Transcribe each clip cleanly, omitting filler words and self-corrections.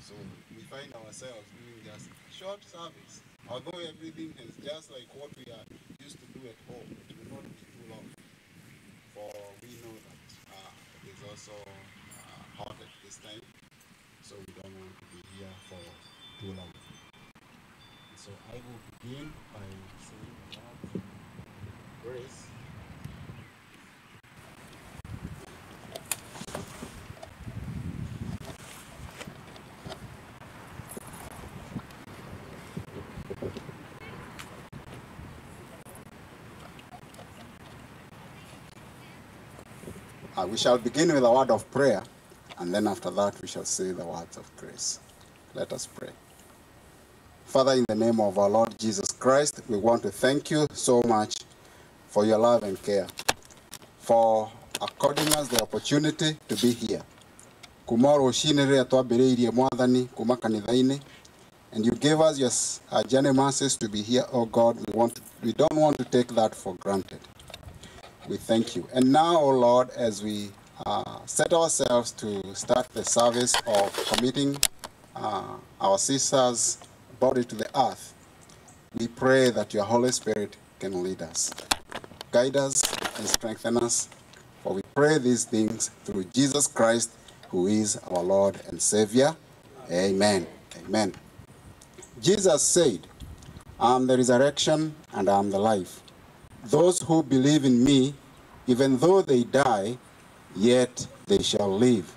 So we find ourselves doing just short service. Although everything is just like what we are used to do at home, it will not be too long. For we know that it is also hot at this time, so we don't want to be here for too long. So I will begin by saying the Lord's grace. We shall begin with a word of prayer, and then after that we shall say the words of grace. Let us pray. Father, in the name of our Lord Jesus Christ, we want to thank you so much for your love and care, for according us the opportunity to be here. Kumoro ushinere atwambiriirie mwathani kuma kanitha-ini, and you gave us your journey mercies to be here, oh God. We don't want to take that for granted. We thank you. And now, oh Lord, as we set ourselves to start the service of committing our sister's body to the earth, we pray that your Holy Spirit can lead us, guide us, and strengthen us. For we pray these things through Jesus Christ, who is our Lord and Savior. Amen. Amen. Jesus said, I am the resurrection and I am the life. Those who believe in me, even though they die, yet they shall live.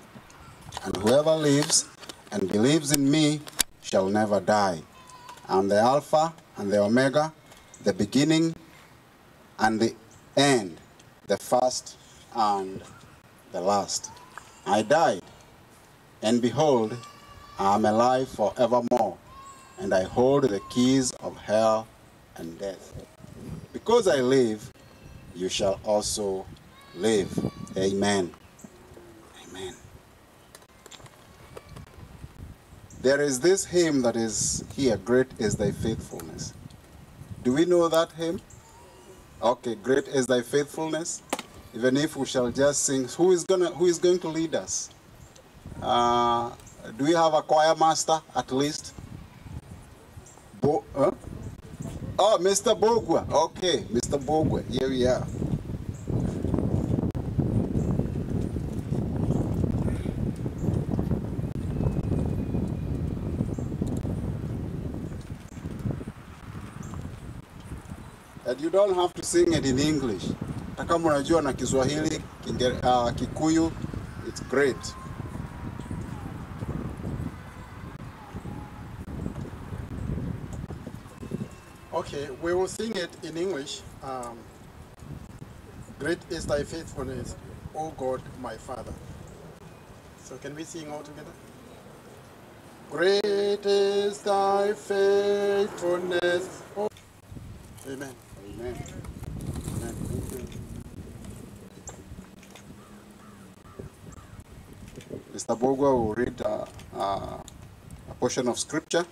And whoever lives and believes in me shall never die. I am the Alpha and the Omega, the beginning and the end, the first and the last. I died, and behold, I am alive forevermore, and I hold the keys of hell and death. Because I live, you shall also live. Amen. Amen. There is this hymn that is here, Great is Thy Faithfulness. Do we know that hymn? Okay, great is Thy Faithfulness. Even if we shall just sing, who is going to lead us? Do we have a choir master at least? Oh, Mr. Bogwa. Okay, Mr. Bogwa. Here we are. And you don't have to sing it in English. Kama unajua na Kiswahili, Kikuyu, it's great. Okay, we will sing it in English. Great is thy faithfulness, O God, my Father. So can we sing all together? Great is thy faithfulness, O... Amen. Amen. Amen. Thank you. Mr. Bogwa will read a portion of scripture.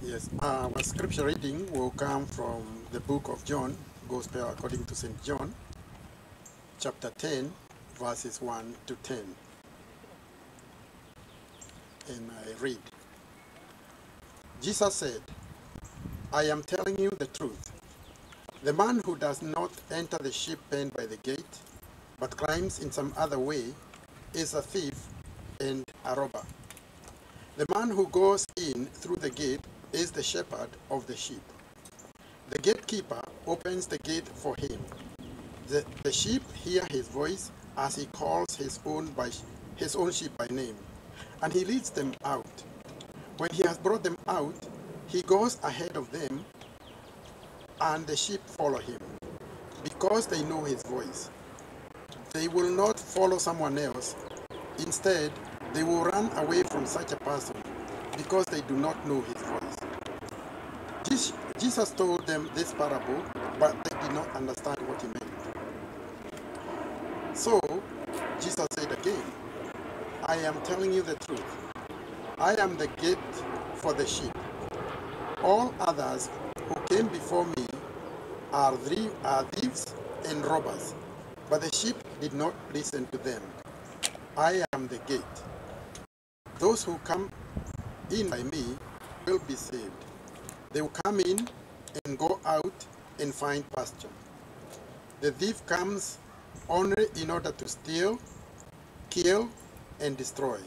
Yes, our scripture reading will come from the book of John, Gospel according to St. John, chapter 10, verses 1 to 10. And I read. Jesus said, I am telling you the truth. The man who does not enter the sheep pen by the gate, but climbs in some other way, is a thief and a robber. The man who goes in through the gate is the shepherd of the sheep. The gatekeeper opens the gate for him. The sheep hear his voice as he calls his own sheep by name, and he leads them out. When he has brought them out, he goes ahead of them, and the sheep follow him, because they know his voice. They will not follow someone else. Instead, they will run away from such a person, because they do not know his voice. Jesus told them this parable, but they did not understand what he meant. So, Jesus said again, I am telling you the truth. I am the gate for the sheep. All others who came before me are thieves and robbers, but the sheep did not listen to them. I am the gate. Those who come in by me will be saved. They will come in and go out and find pasture. The thief comes only in order to steal, kill, and destroy.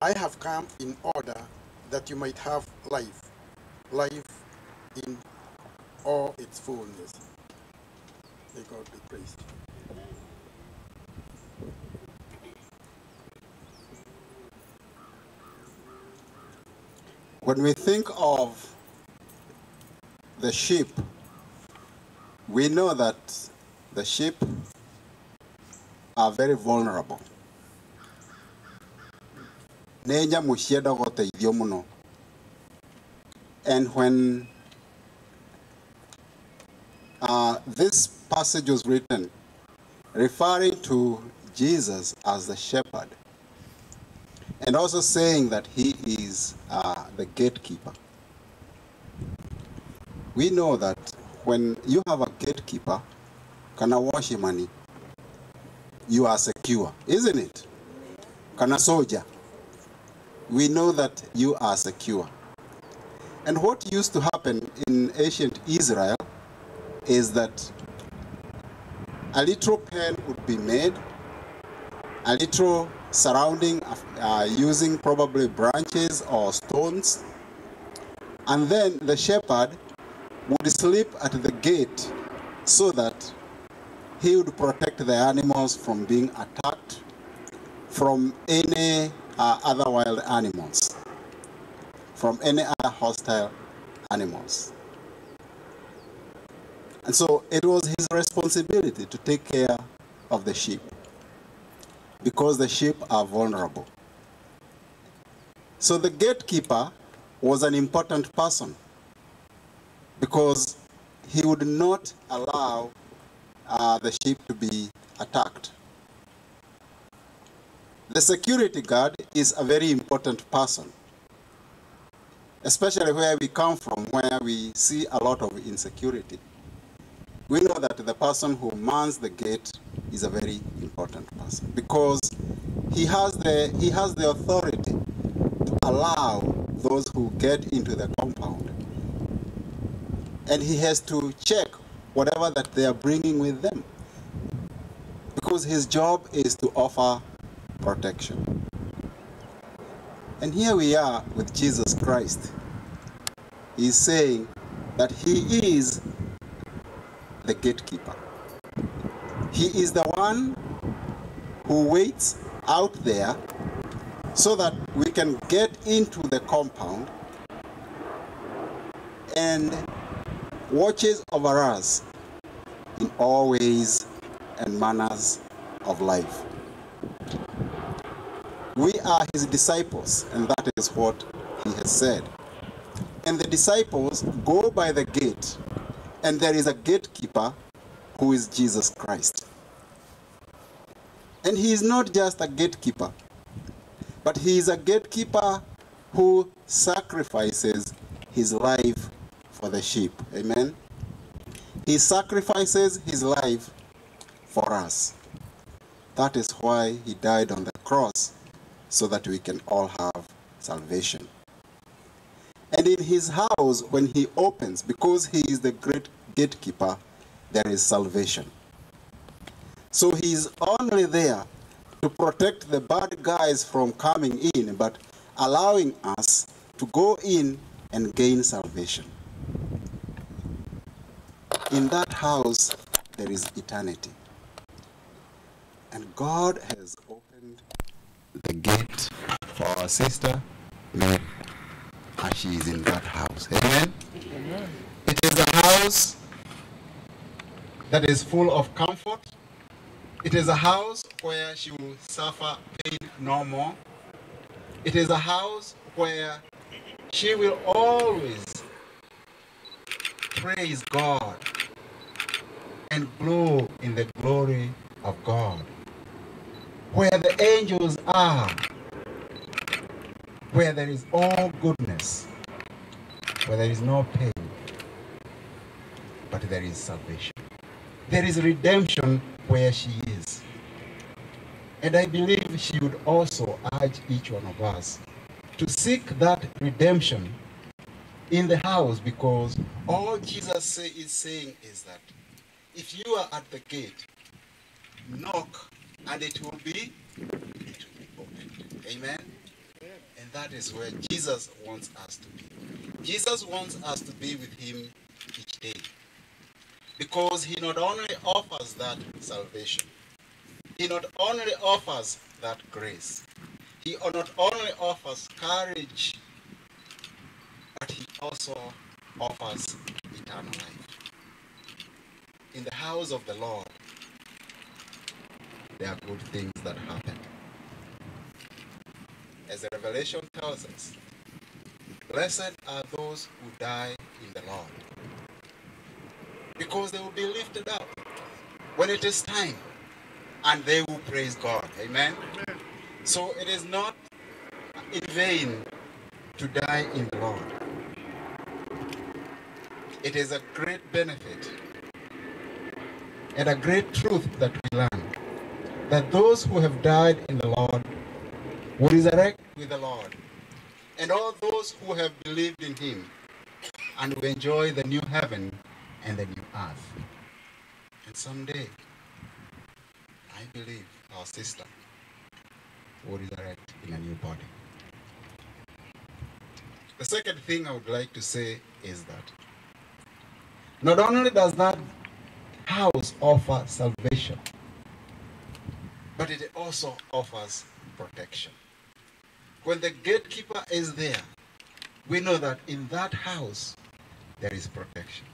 I have come in order that you might have life, life in all its fullness. May God be praised. When we think of the sheep, we know that the sheep are very vulnerable. And when this passage was written, referring to Jesus as the shepherd, and also saying that he is the gatekeeper. We know that when you have a gatekeeper, kana washi money, you are secure, isn't it? Kana soldier, we know that you are secure. And what used to happen in ancient Israel is that a little pen would be made, a little surrounding using probably branches or stones, and then the shepherd would sleep at the gate so that he would protect the animals from being attacked from any other wild animals, from any other hostile animals. And so it was his responsibility to take care of the sheep, because the sheep are vulnerable. So the gatekeeper was an important person, because he would not allow the sheep to be attacked. The security guard is a very important person, especially where we come from, where we see a lot of insecurity. We know that the person who mans the gate is a very important person, because he has the authority to allow those who get into the compound, and he has to check whatever that they are bringing with them, because his job is to offer protection. And here we are with Jesus Christ. He's saying that he is the gatekeeper. He is the one who waits out there so that we can get into the compound and watches over us in all ways and manners of life. We are his disciples, and that is what he has said. And the disciples go by the gate, and there is a gatekeeper who is Jesus Christ. And he is not just a gatekeeper, but he is a gatekeeper who sacrifices his life for the sheep. Amen? He sacrifices his life for us. That is why he died on the cross, so that we can all have salvation. And in his house, when he opens, because he is the great gatekeeper, there is salvation. So he is only there to protect the bad guys from coming in, but allowing us to go in and gain salvation. In that house, there is eternity. And God has opened the gate for our sister Mary, and she is in that house. Amen? Amen. It is a house that is full of comfort. It is a house where she will suffer pain no more. It is a house where she will always praise God and glow in the glory of God. Where the angels are, where there is all goodness, where there is no pain, but there is salvation. There is redemption where she is. And I believe believe she would also urge each one of us to seek that redemption in the house, because all Jesus is saying is that if you are at the gate, knock and it will be opened. Amen? And that is where Jesus wants us to be. Jesus wants us to be with him each day, because he not only offers that salvation, he not only offers that grace, he not only offers courage, but he also offers eternal life. In the house of the Lord, there are good things that happen. As the Revelation tells us, blessed are those who die in the Lord, because they will be lifted up when it is time, and they will praise God. Amen? Amen. So it is not in vain to die in the Lord. It is a great benefit and a great truth that we learn, that those who have died in the Lord will resurrect with the Lord, and all those who have believed in him and will enjoy the new heaven and the new earth. And someday, I believe our sister will resurrect in a new body. The second thing I would like to say is that not only does that house offer salvation, but it also offers protection. When the gatekeeper is there, we know that in that house there is protection.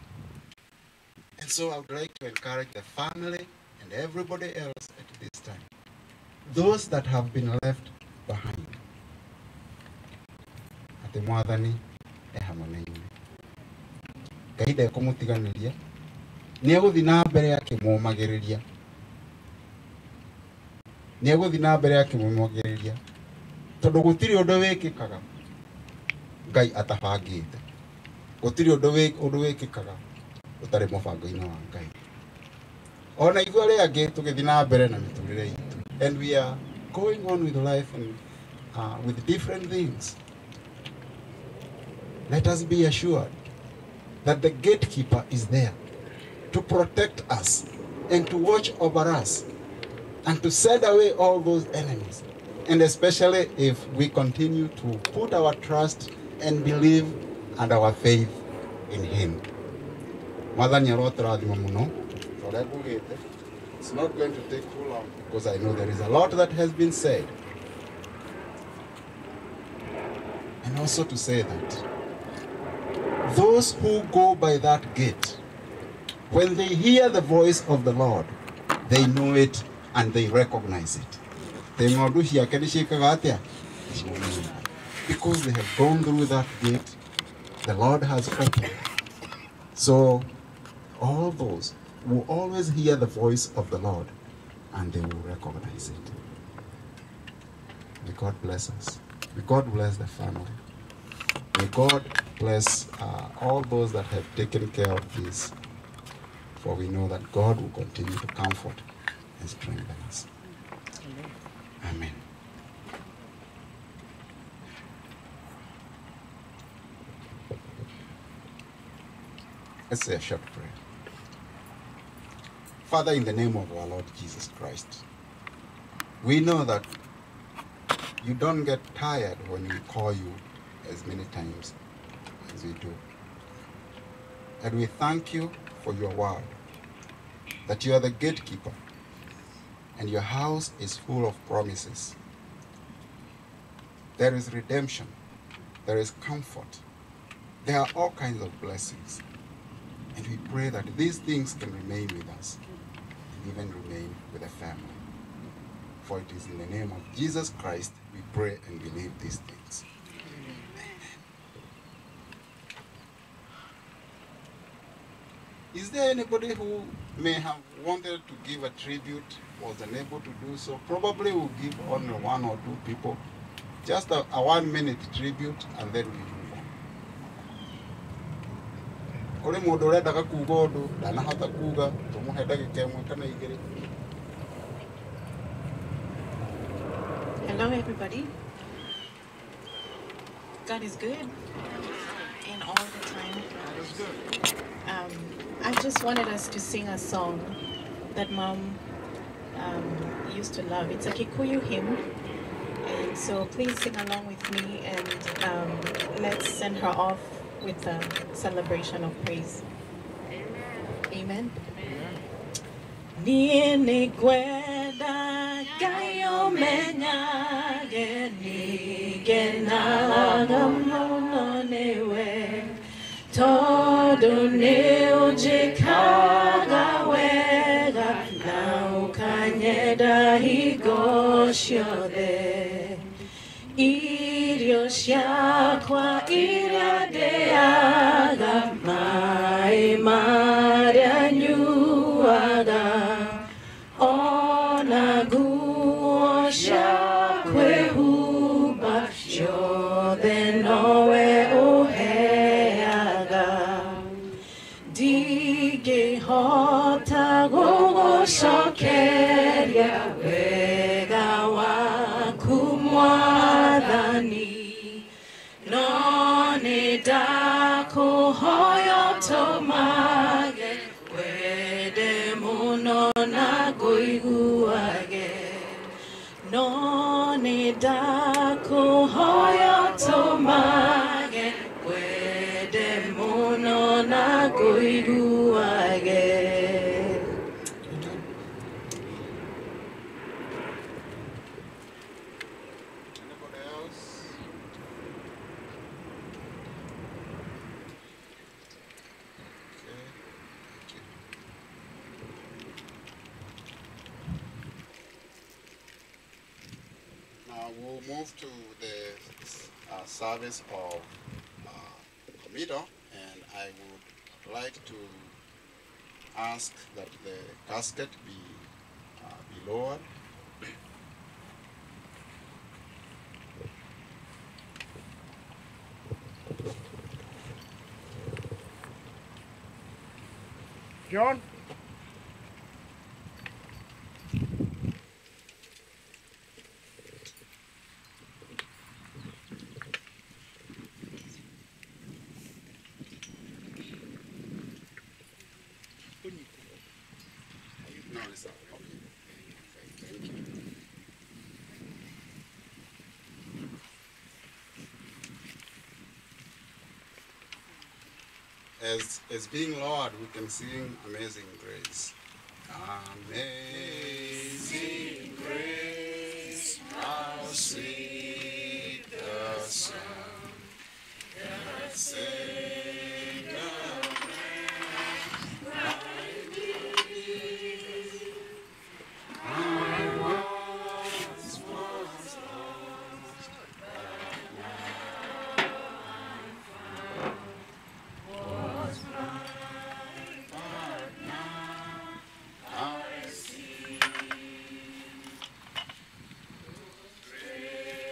And so I would like to encourage the family and everybody else at this time, those that have been left behind, ati mwathani ehamoneine Ngai ndekũmũtiganĩria, nĩegũthiĩ na mbere akĩmũmagĩrĩria, nĩegũthiĩ na mbere akĩmũmagĩrĩria, tondũ gũtirĩ ũndũ wĩkĩkaga Ngai atabangĩte, gũtirĩ ũndũ wĩkĩkaga ũtarĩ mũbango-inĩ wa Ngai. Ona ithuĩ arĩa angĩ tũgĩthiĩ na mbere na mĩtũrĩre itũ, and we are going on with life and with different things. Let us be assured that the gatekeeper is there to protect us and to watch over us and to send away all those enemies. And especially if we continue to put our trust and believe and our faith in him. It's not going to take too long, because I know there is a lot that has been said. And also to say that those who go by that gate, when they hear the voice of the Lord, they know it and they recognize it. Because they have gone through that gate, the Lord has opened. So all those will always hear the voice of the Lord and they will recognize it. May God bless us. May God bless the family. May God bless all those that have taken care of this, for we know that God will continue to comfort and strengthen us. Amen. Amen. Let's say a short prayer. Father, in the name of our Lord Jesus Christ, we know that you don't get tired when we call you as many times as we do. And we thank you for your word, that you are the gatekeeper, and your house is full of promises. There is redemption, there is comfort, there are all kinds of blessings. And we pray that these things can remain with us, and even remain with the family. For it is in the name of Jesus Christ we pray and believe these things. Is there anybody who may have wanted to give a tribute, was unable to do so? Probably we'll give only one or two people, just a 1-minute tribute, and then we move on. Kore mundu urendaga kuga undu ndanahota kuga, tumuhe ndagika imwe kana igiri. Hello, everybody. God is good and all the time. I just wanted us to sing a song that Mom used to love. It's a Kikuyu hymn, and so please sing along with me, and let's send her off with a celebration of praise. Amen. Niene kwenda gayo menya geni genaga mono newe todo neo jikaga wega na ukanyeda higoshode irio shakwa iria deaga mai maria nyuaga ona guo shakwe huba yode noe oheaga dige hota gogo shokeria wega wa kumwadhani none dako hoyo tomage wede muno na goiguage none dako hoyo tomage wede muno na goiguage. We'll move to the service of Committal, and I would like to ask that the casket be lowered. John? No, it's okay. Thank you. As being Lord, we can sing Amazing Grace. Amazing Grace, how sweet the sound that saved a wretch like me. I once was lost, but now I'm found. Was blind, but now I see. Grace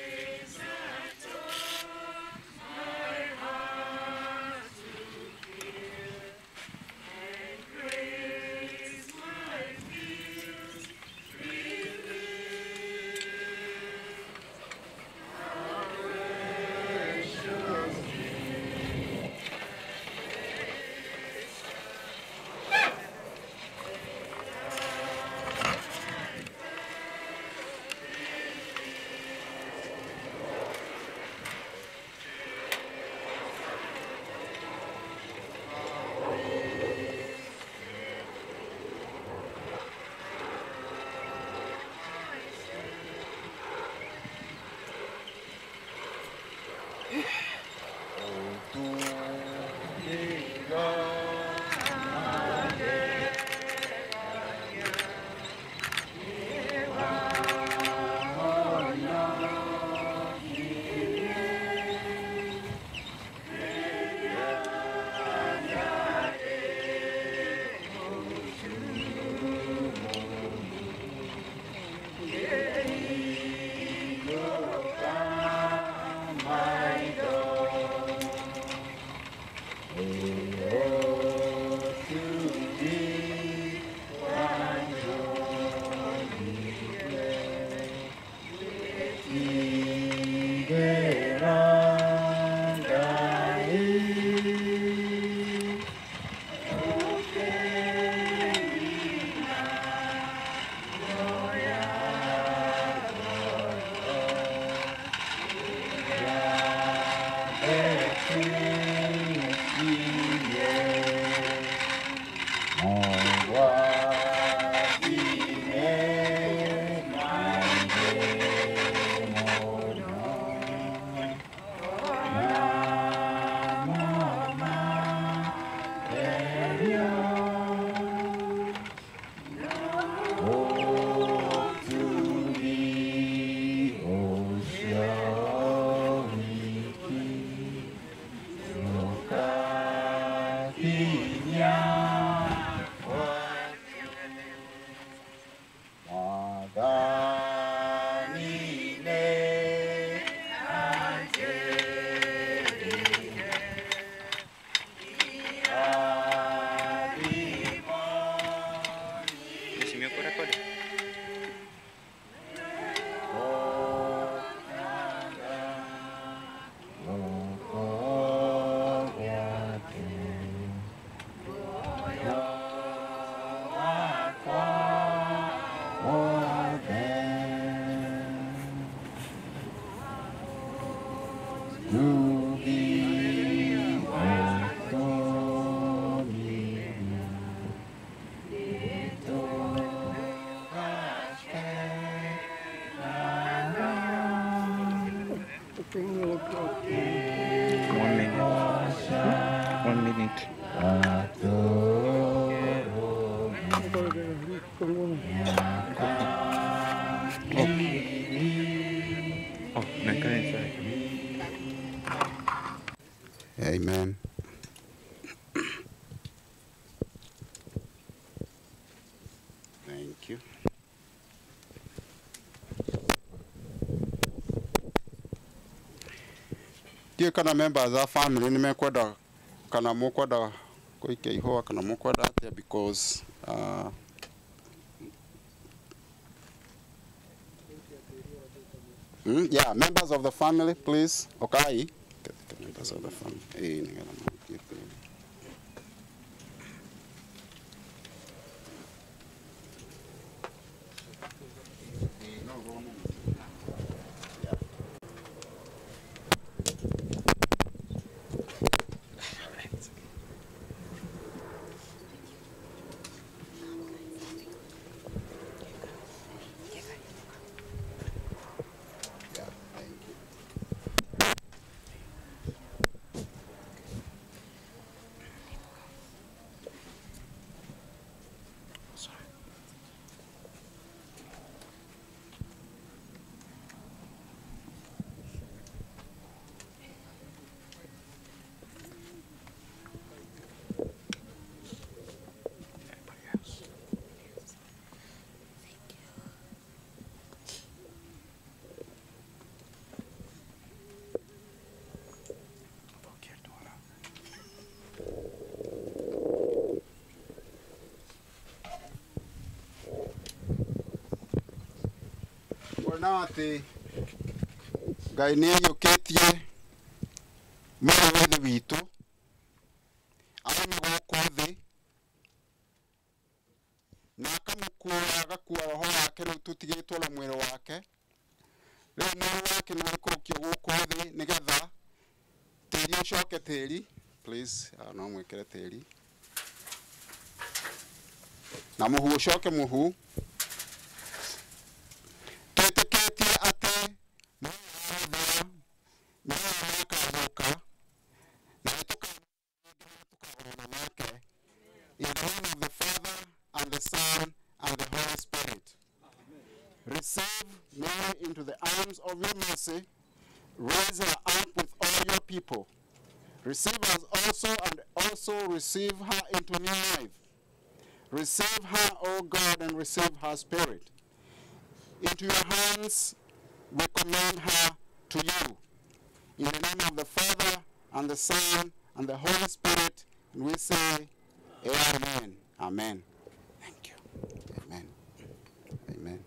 Amen. Thank you. Dear kana members of our family, nimekwenda kana mukwenda kuikia ihoa kana mukwenda atia because yeah, members of the family, please. Okay. Members of the family. Kuona atĩ Ngai nĩ aiyũkĩtie mũrũthi witũ arĩ gũkũ thĩ na akamũkua agakua roho wake rĩu tũtigĩtwo na mwĩrĩ wake rĩu mwĩrĩ wake nĩ ũrĩkũrũkio gũkũ thĩ nĩgetha tĩri ũcoke tĩri please no mwĩkĩre tĩri na mũhu ũcoke mũhu in the name of the Father and the Son and the Holy Spirit. Receive Mary into the arms of your mercy. Raise her up with all your people. Receive us also and also receive her into new life. Receive her, O God, and receive her spirit. Into your hands we commend her to you. In the name of the Father and the Son and the Holy Spirit, and we say, Amen. Amen. Thank you. Amen. Amen.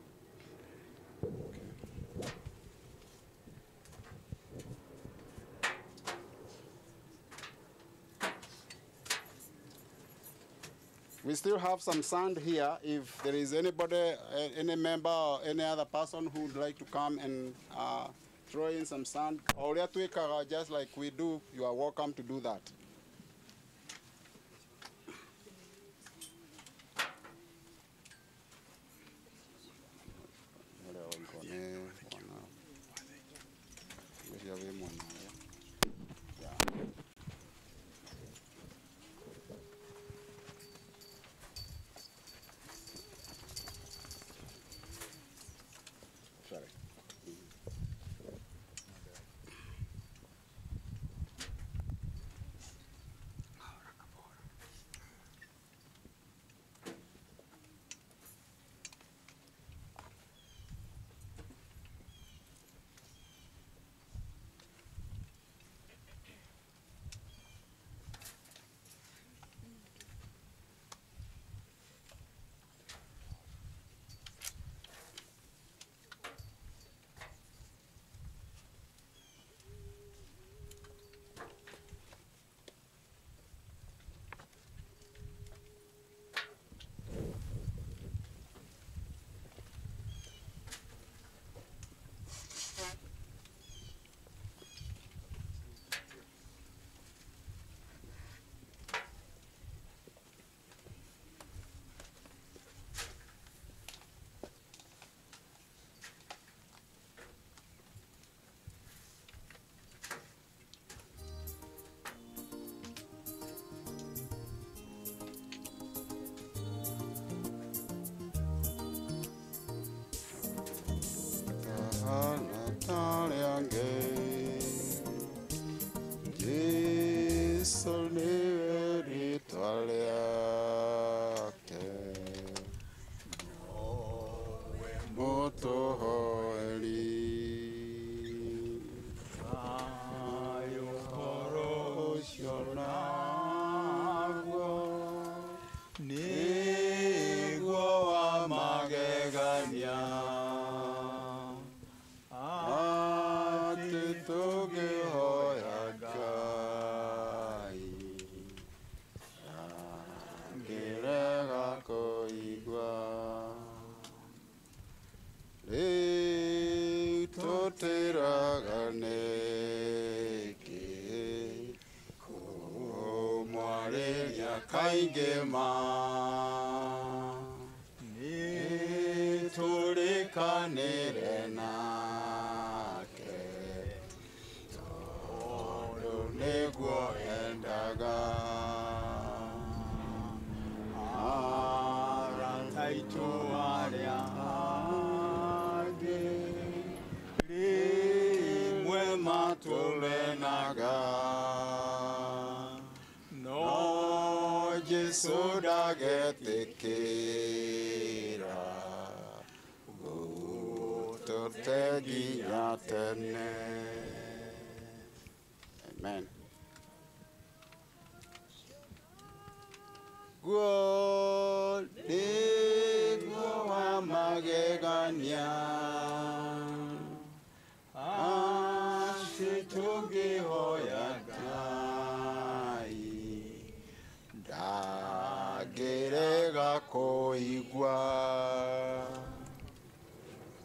We still have some sand here. If there is anybody, any member or any other person who would like to come and throw in some sand, or just like we do, you are welcome to do that. Sorry.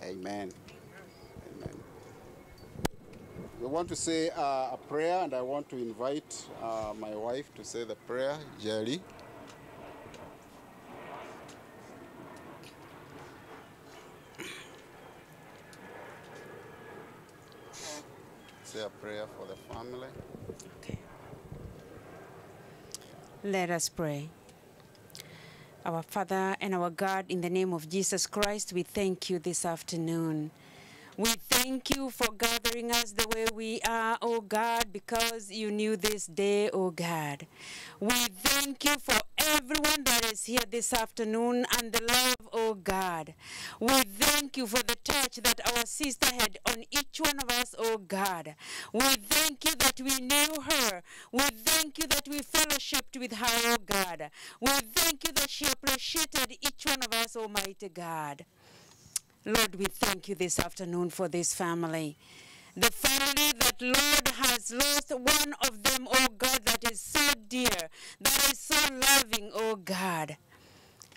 Amen. Amen. Amen. We want to say a prayer, and I want to invite my wife to say the prayer, Jerry. Say a prayer for the family. Okay. Let us pray. Our Father and our God, in the name of Jesus Christ, we thank you this afternoon. We thank you for gathering us the way we are, oh God, because you knew this day, oh God. We thank you for everyone that is here this afternoon and the love, oh God. We thank you for the touch that our sister had on each one of us, oh God. We thank you that we knew her. We thank you that we fellowshiped with her, oh God. We thank you that she appreciated each one of us, Almighty God. Lord, we thank you this afternoon for this family. The family that, Lord, has lost one of them, oh God, that is so dear, that is so loving, oh God.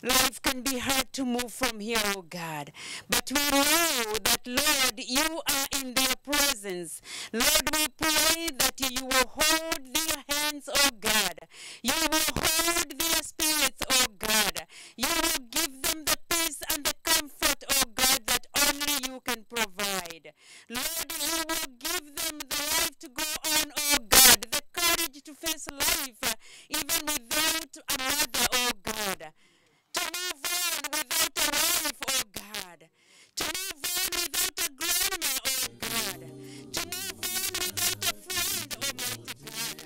life can be hard to move from here, oh God. But we know that, Lord, you are in their presence. Lord, we pray that you will hold their hands, oh God. You will hold their spirits, oh God. You will give them the peace and the comfort, oh God, that only you can provide. Lord, you will give them the life to go on, oh God, the courage to face life, even without a mother, oh God. To move on without a wife, oh God. To move on without a grandma, oh God. To move on without a friend, Almighty God.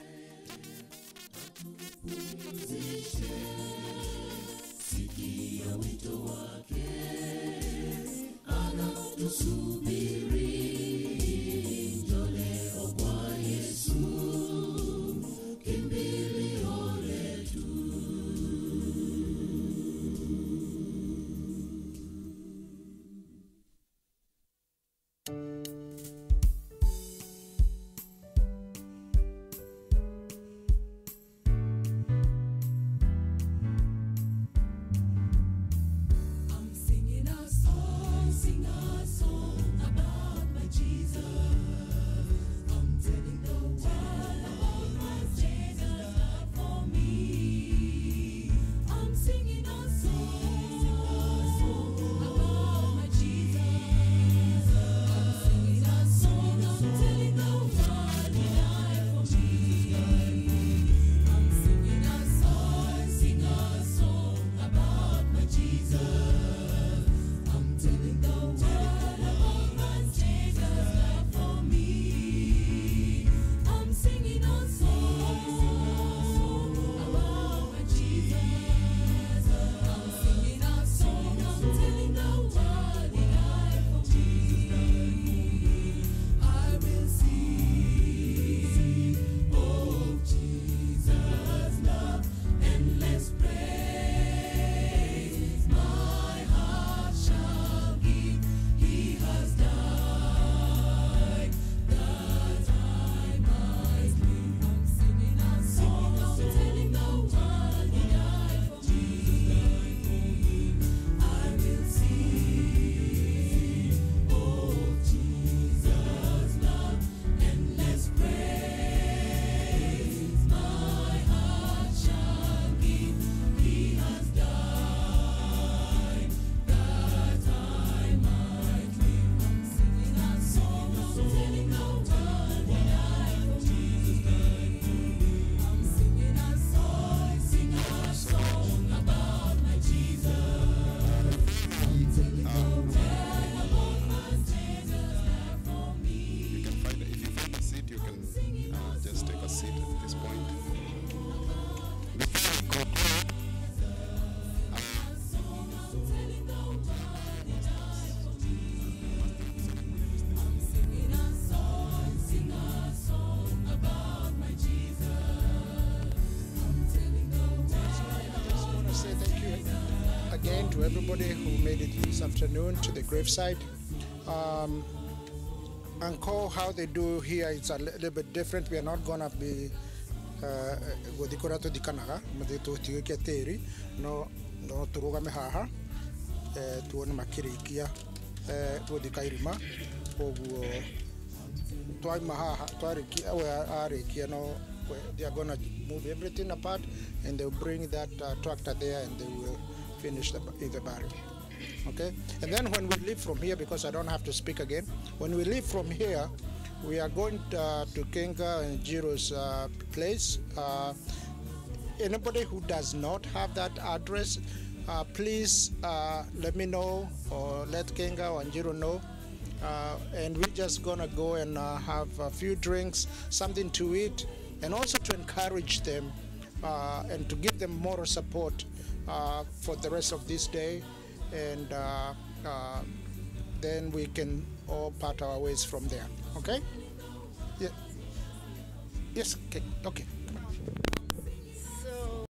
Sikia wito wake, anatusubiri. Njoo leo kwa Yesu, kimbilio letu. I'm singing a song about my Jesus. I'm telling the world about my Jesus love for me. I'm singing a song about my Jesus. I'm singing a song, I'm telling the world he died for me. I'm singing a song about my Jesus. I'm telling the world about my Jesus love for me. I'm singing a song about my Jesus. I'm singing a song, I'm telling the world he died for me. I will sing of Jesus' love, endless praise. My heart shall give. He has died that I might live. I'm singing a song, I'm telling the world he died for me. I will sing of Jesus' love, endless praise. My heart shall give. He has died that I might live. I'm singing a song, I'm telling the world he died for me. I'm singing a song about my Jesus. I'm telling the world about my Jesus love for me. You can find, if you find a seat, you can just take a seat at this point. Sing a song about my Jesus. I'm telling the world. I just want to say thank you again to everybody who made it this afternoon to the graveside. Uncle, how they do here, it's a little bit different. We are not going to be godikorato di kanaga, madeto tigeketeri, no turuga mehaha, tuone makirikia, godikairima, ogu twai mahaha, twarikia, arikia, no, they are going to move everything apart and they'll bring that tractor there and they will finish the barrel. Okay, and then when we leave from here, because I don't have to speak again, when we leave from here, we are going to Kenga and Jiro's place. Anybody who does not have that address, please let me know or let Kenga or Jiro know. And we're just gonna go and have a few drinks, something to eat, and also to encourage them and to give them moral support for the rest of this day. And then we can all part our ways from there. Okay? Yeah. Yes. Okay. Okay. So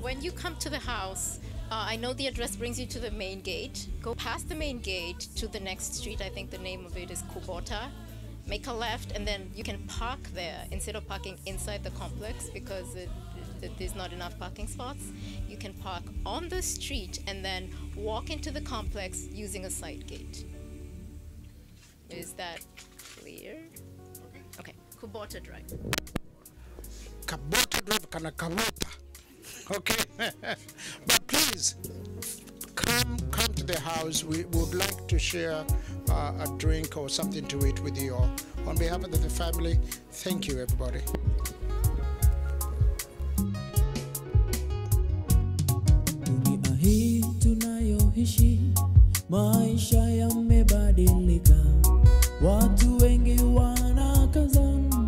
when you come to the house, I know the address brings you to the main gate. Go past the main gate to the next street. I think the name of it is Kubota. Make a left, and then you can park there instead of parking inside the complex, because that there's not enough parking spots, you can park on the street and then walk into the complex using a side gate. Is that clear? Okay. Kubota Drive. Kabota Drive kana Kabota. Okay. But please come to the house. We would like to share a drink or something to eat with you all. On behalf of the family, thank you everybody. Dunia hii tunayoishi, maisha yamebadilika. Watu wengi wanakazana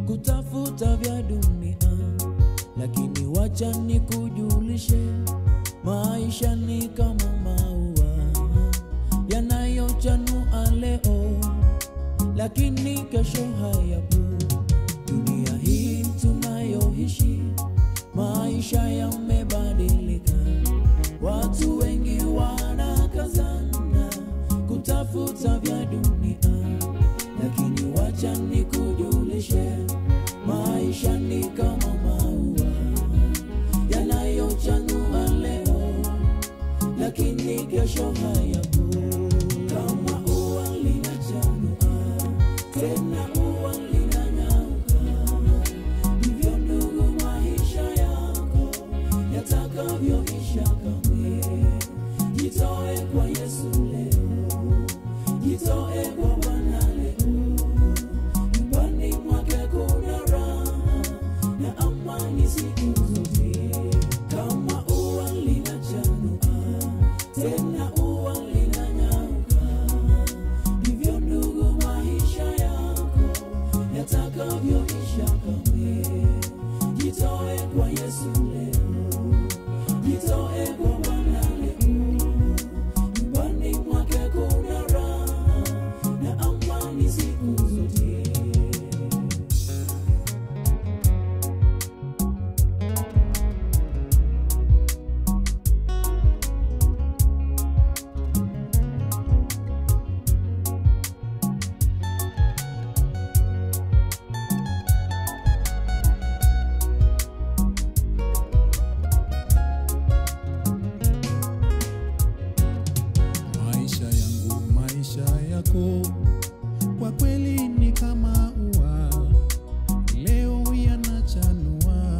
kutafuta vya dunia, lakini wacha nikujulishe, maisha ni kama maua yanayochanua leo, lakini kesho hayapo. Dunia hii tunayoishi, maisha yamebadilika. Watu wengi wanakazana kutafuta vya dunia, lakini wacha nikujulishe, maisha ni kama maua yanayochanua leo, lakini kesho hayapo. Kama ua linachanua, tena ua linanyauka, ndivyo ndugu maisha yako yatakavyoisha kamwe. Jitoe kwa Yesu leo, jitoe kwa Bwana leo. Nyumbani mwake kuna raha na amani siku zote. Kama ua linachanua, tena ua linanyauka, ndivyo ndugu maisha yako yatakavyoisha kamwe. Jitoe kwa Yesu leo, jitoe kwa Bwana leo. Nyumbani mwake kuna raha na amani siku zote. Maisha yangu, maisha yako, kwa kweli ni kama ua, leo yanachanua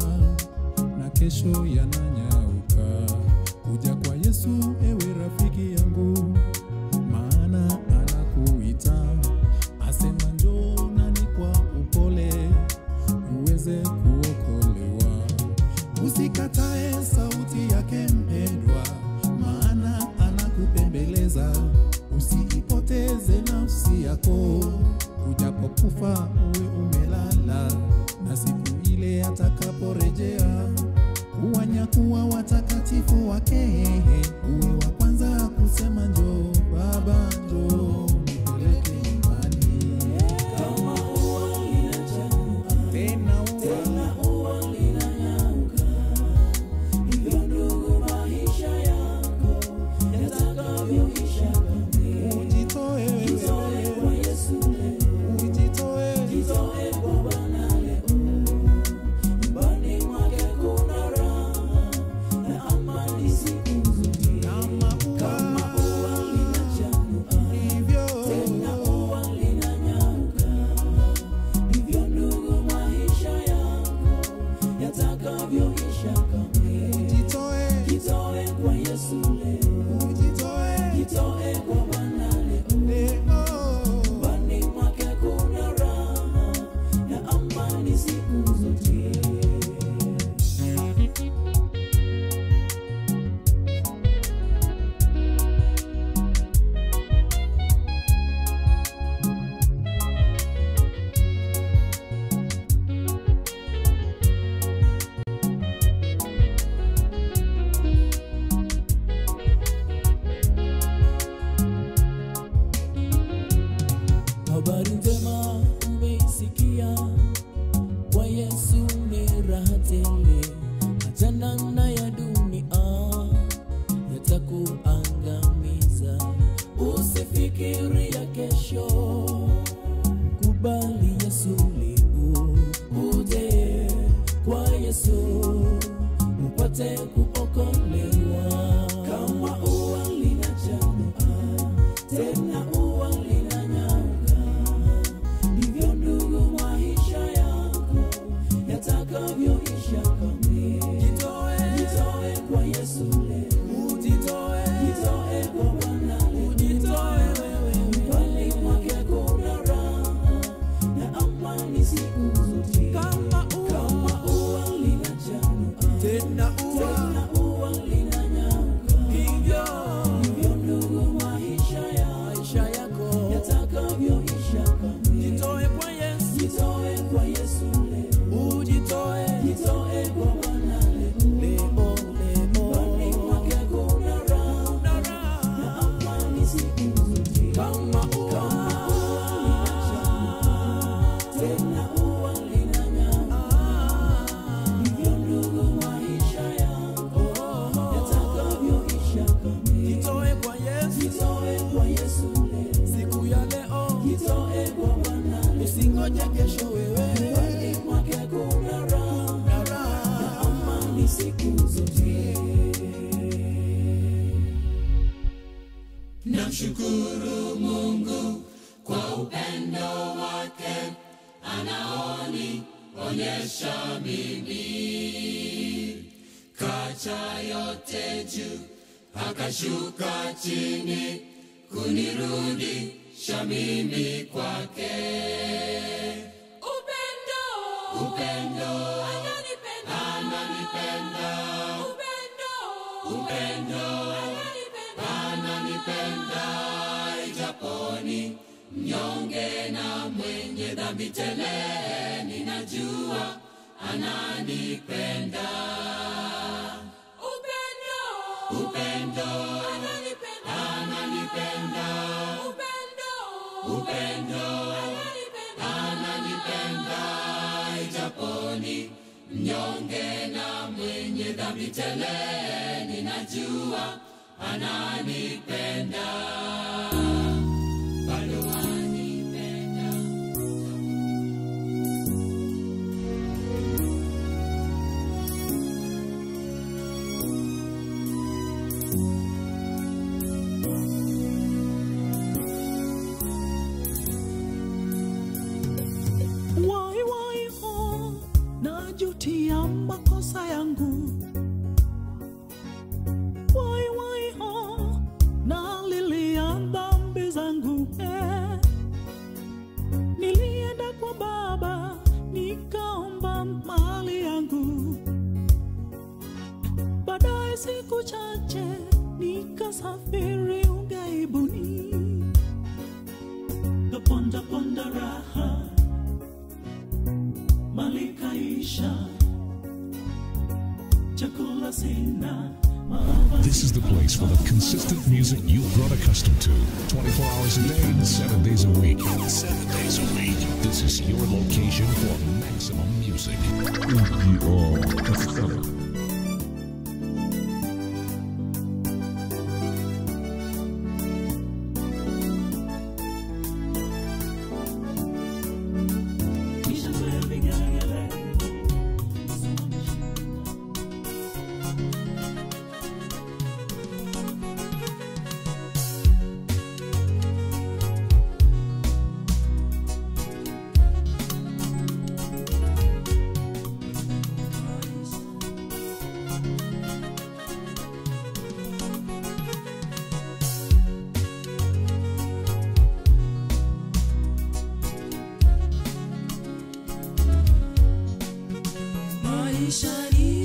na kesho yananyauka. Kuja kwa Yesu ewe rafiki yangu, maana anakuita, asema njoo nani kwa upole uweze kuokolewa. Usikatae sauti yake mpendwa, maana anakupembeleza. Usiipoteze nafsi yako, ujapokufa uwe umelala, na siku ile atakaporejea kuwanyakuwa watakatifu wake, uwe wa kwanza kusema njoo Baba, njoo nipeleke nyumbani. Kama ua linachanua, tena ua linanyauka, ndivyo ndugu maisha yako yatakavyoisha kamwe. Ujitoe, Jitoe kwa Yesu leo, ujitoe, jitoe kwa Bwana leo. Nyumbani mwake kuna raha na amani siku zote. Kama ua linachanua, hivyo tena ua linanyauka, ndivyo ndugu maisha yako yatakavyoisha kamwe. ujitoe, Jitoe kwa Yesu leo, ujitoe, jitoe kwa Bwana leo. leo. Nyumbani mwake kuna raha na amani siku zote. Habari njema umeisikia, kwa Yesu ni raha tele. Achana na ya dunia yatakuangamiza, usifikiri ya kesho. Kubali Yesu leo, uje kwa Yesu upate kuokolewa. Kama ua linachanua tena ua linanyauka, ndivyo ndugu maisha yako yatakavyoisha kamwe. Jitoe kwa Yesu leo, jitoe kwa Bwana leo, mbali mwake kuna raha na amani siku zote. Kama ua linachanua tena ua linanyauka, ndivyo ndugu maisha yako yatakavyoisha kamwe. Jitoe kwa Yesu leo, jitoe kwa Bwana leo, mbali mwake kuna raha na amani siku zote. Kama ua linachanua tena ua linanyauka, ndivyo ndugu maisha yako yatakavyoisha kamwe. Jitoe kwa Yesu leo, siku ya leo, jitoe kwa Bwana, usingoje kesho wewe, mbali mwake kuna raha na amani siku zote. Namshukuru Mungu kwa upendo wake anaonionyesha mimi, kacha yote juu akashuka chini kunirudisha mimi kwake. Upendo ananipenda, ananipenda ijaponi mnyonge na mwenye dhambi tele, ninajua ananipenda. Upendo ananipenda, ananipenda ijaponi mnyonge na mwenye dhambi tele, ninajua ananipenda. Bado ananipenda. Wai ho, najutia makosa yangu. Wai ho, nalilia dhambi zangu. Nilienda kwa Baba nikaomba mali yangu. Baadaye siku chache nikasafiri ughaibuni. Kaponda raha mali kaisha, chakula sina. This is the place for the consistent music you've grown accustomed to. 24 hours a day, 7 days a week. 7 days a week. This is your location for maximum music. Maisha ni